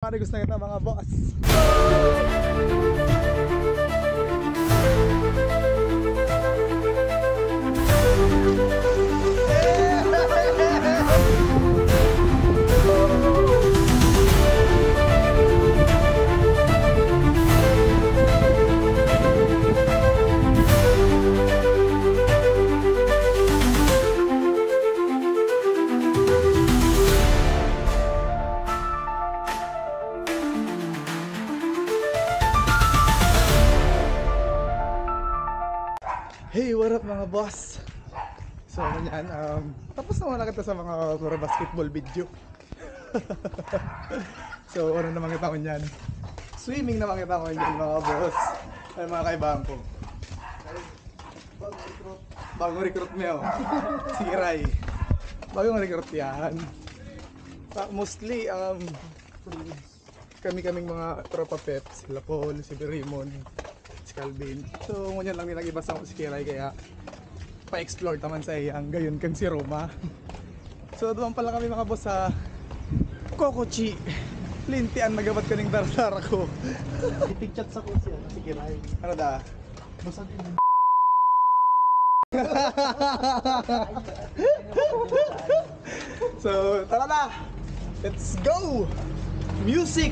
Gusto kita mga boss. Hey, what up mga boss? So, ganyan, tapos na wala kita sa mga puro basketball video. So, ano naman kita ko niyan? Swimming naman kita ko niyan mga boss. Ay, mga kaibahan ko. Bagong recruit niyo. Si Ray. Bagong recruit yan. Mostly, kami-kaming mga tropa pep. Sila Paul, si Raymond, Calvin. So ngunyan lang nilang iba sa si Kiray kaya pa-explore taman sa iyang gayon kang si Roma. So doon pala kami mga boss sa Kokochi. Lintian nagabat ko ning daradara ko. Ipichat sa ko siya si Kiray. Ano da? Basta din. So tara na. Let's go. Music.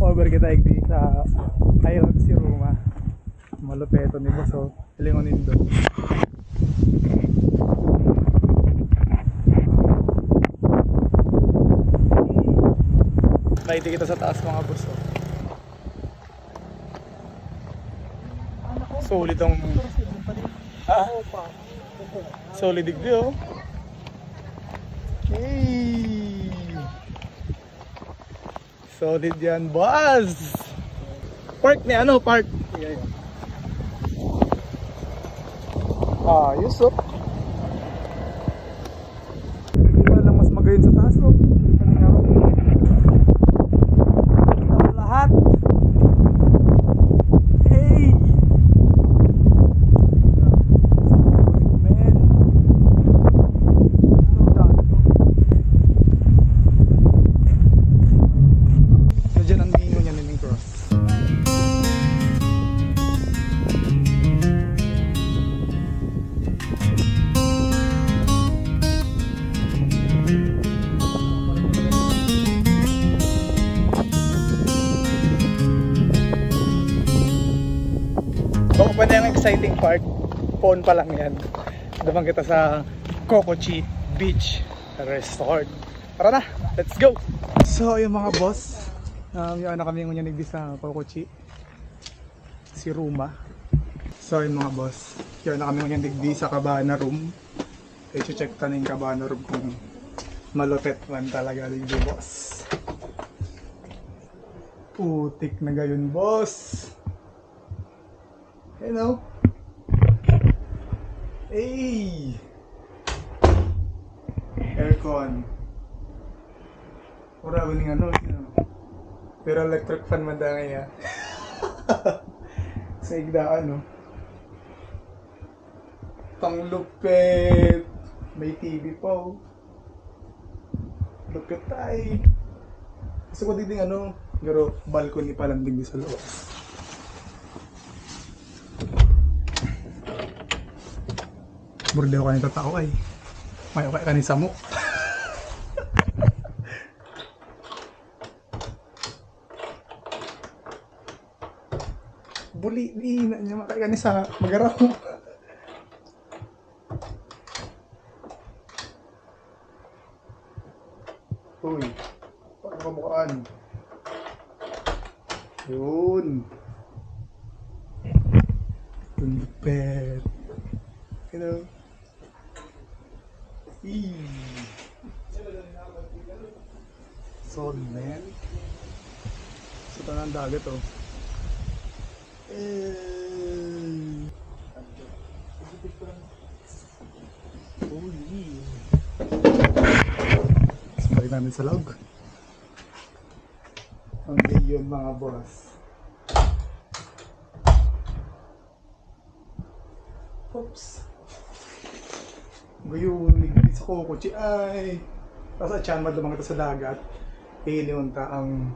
Over kita igdi sa Highland si Roma. Malupeto ni boss oh. Hilingonin doon. Maiti kita sa taas mga boss oh. Solid ang solid igdi oh. Okay. Solid yan, boss! Park ni ano, park? Ayos oh. Hindi ba lang mas magayon sa taas oh. Ano nga ro? Kita lahat. Hey! Man. Diyan ang mingo niya ng cross. Kung pa na yung exciting part, phone pa lang yan. Dumang kita sa Kokochi Beach Resort. Tara na, let's go! So yung mga boss, yung kami yung nagdi sa Kokochi, si Roma. So yung mga boss, yung kami yung nagdi sa Cabana room. I-check ka na yung Cabana room kung malupet man talaga dito boss. Putik na gayon boss. Hello. Hey. Aircon. Wala ba ning ano? Pero electric fan man da ngayon. Sa igdaan no. Tang lupet. May TV pa oh. Lupet tay. Gusto ko ding ano, pero balcony pa lang din sa loob. Burdeo ka nito tao ay. May okay ka ni Samu. Buli, di na niya makaya ni sa magaraw. Uy, paano kamukaan? Yun. Tundupet. You know. Solid man. So tanang dagat oh. Picture lang Holy. Sabay namin sa log. Ang yun mga boss. Oops. Ngayon, ligid sa Cocochi ay. Tapos at siyan madlamang ito sa dagat. Iniunta ang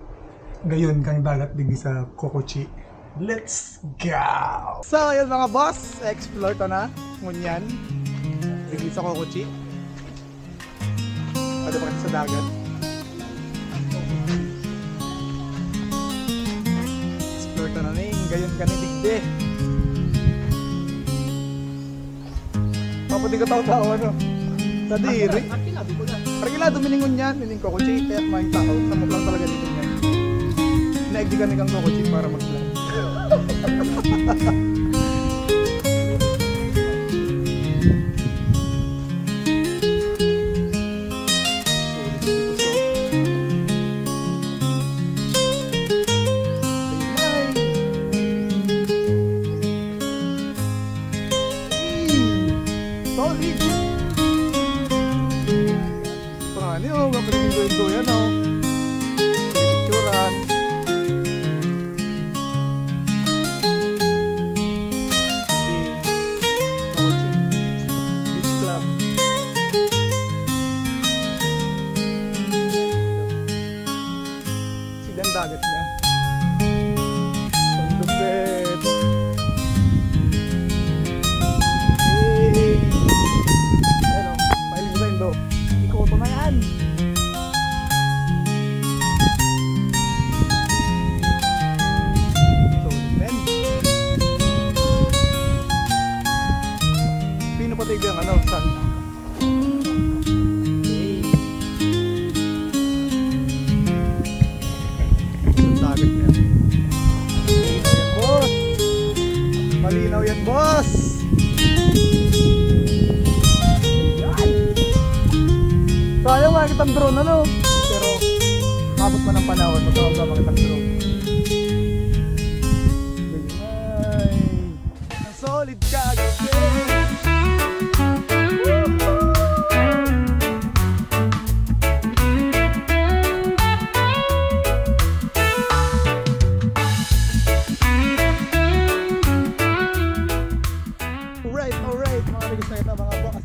gayon kang dagat digdi sa Cocochi. Let's go! So yun mga boss, explore to na. Ngunyan. Digdi sa Cocochi. Madlamang ito sa dagat. Explore to na ning gayon ka ni digdi. Paputi ka tao-tao ano? Sa diri. Arkilado miningon yan, mining Cocochi. Kaya may tao, samok lang talaga dito yan. Naigdigan ni kang Cocochi para mag-vlog. Dagat niya. Ang lupit. Hey! Ayun o, pailing ko tayo do. Ikoto na yan. So, men. Pinapatay ko yung ano, sun. Malinaw yan, boss! Sayang makikita ang drone, ano? Pero, mabot man ang panahon, magkakabla makikita ang drone. Ay, ang solid ka kasi! Alright, mga nagis na ito mga boss.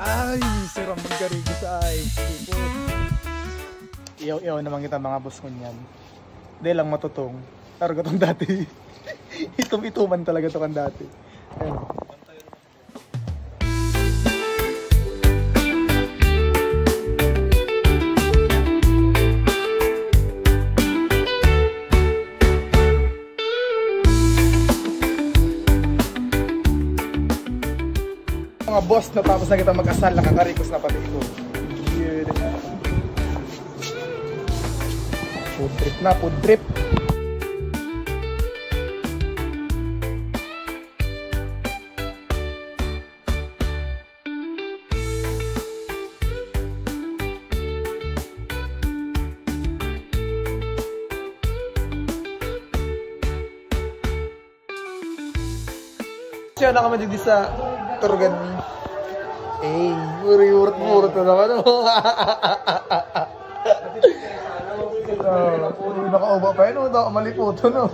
Ay, sirang magkarigo sa ay. Iyaw-iyaw naman kita mga boss ko niyan. Hindi lang matutong. Pero gatong dati. Itum-ituman talaga ito kan dati. Ayun. Mga boss, natapos na kita mag-asal, nakakarikos na pati ito. Food trip na, food trip. Siya na kami dito sa Turgan. Eh, murot-murot na naman. Nakauba pa yun, maliputo no.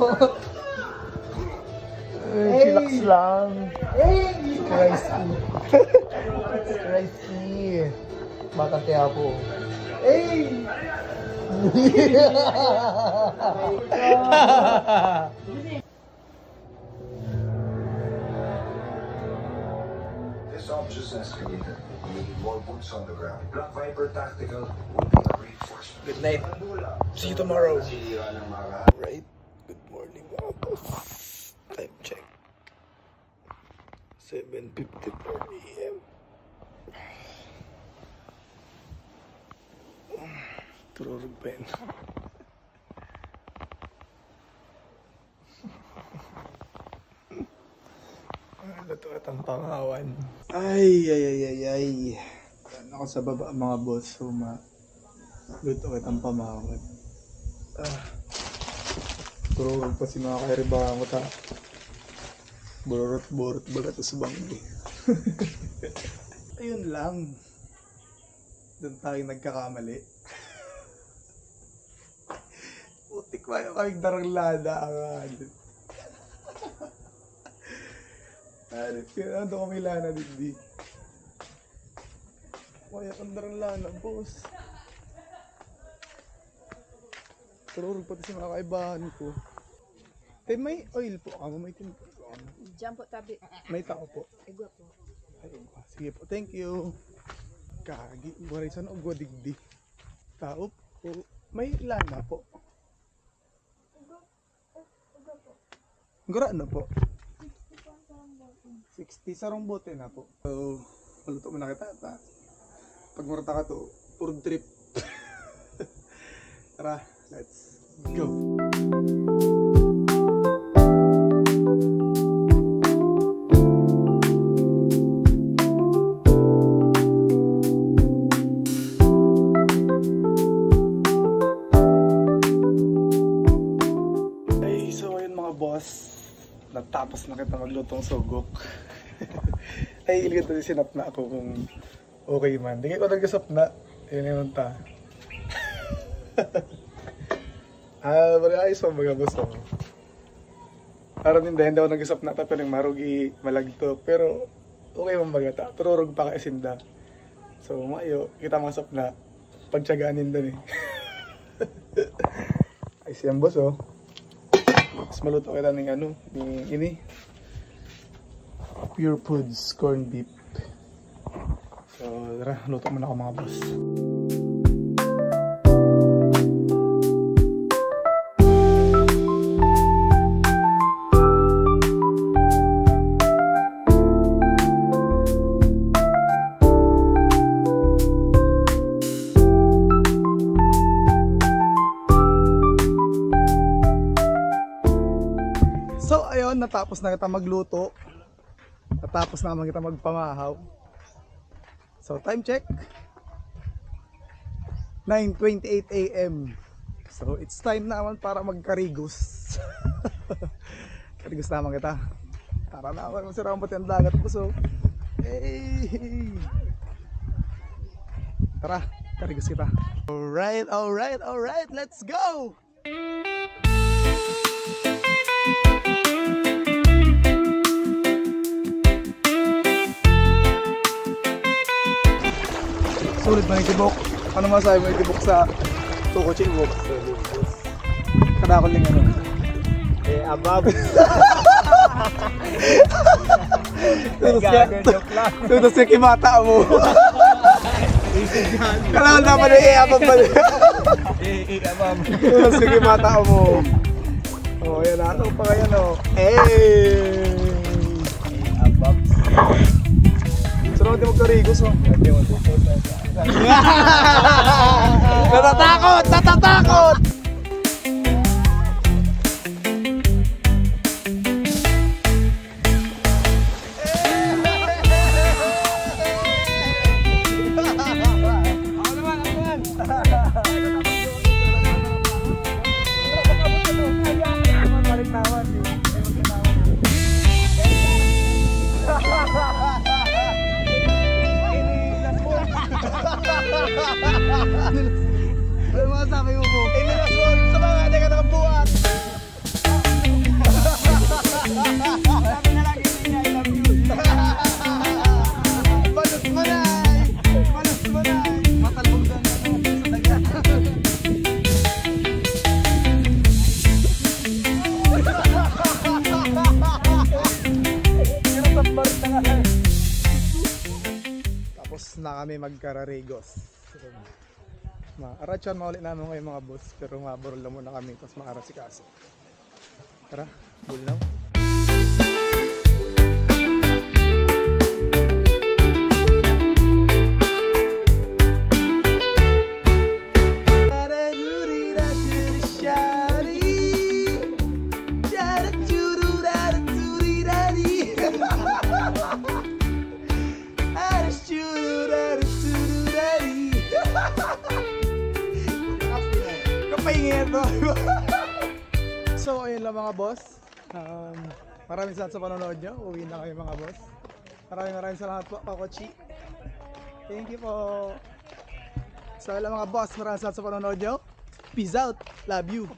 Chillax lang. Christy. Christy. Baka kaya po. This options escalator, we need more boots on the ground. Black Viper Tactical will be a reinforcement. Good night. See you tomorrow. Right. Good morning mga boss. Time check. 7:54 AM. Tururog pa yan. Luto at ang pangawan. Ay. Ano ako sa baba mga boss. Luto at ang pamahawan. Tururog pa si mga kairibangan ko ta. Burot bagat sa banggi. Ayun lang. Doon tayo nagkakamali. Putik ba yung kaming daranglada ang alit. Ano kami lana hindi. Kaya kang daranglada, boss. Tururog pati sa mga kaibahan ko. May oil po ako, may tinto. Diyan po tabi. May tao po. Igwa po. Ay, sige po, thank you. Kagi, buhay sa noong digdi. Tao po. May lana po. Gura na po. 60 sarong bote na po. So, maluto mo na kita. Pag murata ka to, puro trip. Tara, let's go. Natapos na kita maglutong sugok. Ay, iligad na sinap na ako kung okay man. Di ko nag-usap na. Yun yung ta. Ayos mo mga boss. Parang hindi ako nag-usap na ta. Pero yung marugi malagto. Pero okay man baga ta. Tururog pa ka isinda. So mayo, kita masap na. Pagtsaganin doon eh. Ay siyang boss oh. Mas maluto kita ng ano, ini Pure Foods corned beef. So, tara, luto muna ako mga boss. So ayun, natapos na kita magluto. Natapos na naman kita magpamahaw. So time check 9:28 AM. So it's time naman para magkarigos. Karigos naman kita. Tara na ako, masarap pati ang dagat po. So hey. Tara, karigos kita. Alright, let's go! Sulit ba yung tibok? Ano masabi mo yung tibok sa Kokochi Box? Kada ko lang ano? Abab. Tutos yung kimata mo. Kailangan naman yung abab ba? Abab. Tutos yung kimata mo. O yan na. Ano pa kaya no? Abab. Sarap natin magkarigos oh. Natatakot! Ano masasabi mo po? Inilasyon sa mga hindi ka nakabuhat! Sabi na lang hindi niya, I love you! Balos manay! Balos manay! Matalbog doon sa dagat! Tapos na kami magkararigos. Arachan maulit namin ngayon mga boss, pero maburol lang muna kami tapos maaras si Kaso. Tara, bulnaw. paingin to. So ayun lang mga boss. Maraming salamat sa panonood nyo. Uwi na kayo mga boss. Maraming salamat po, Kokochi. Thank you po. So ayun lang mga boss. Maraming salamat sa panonood nyo. Peace out. Love you.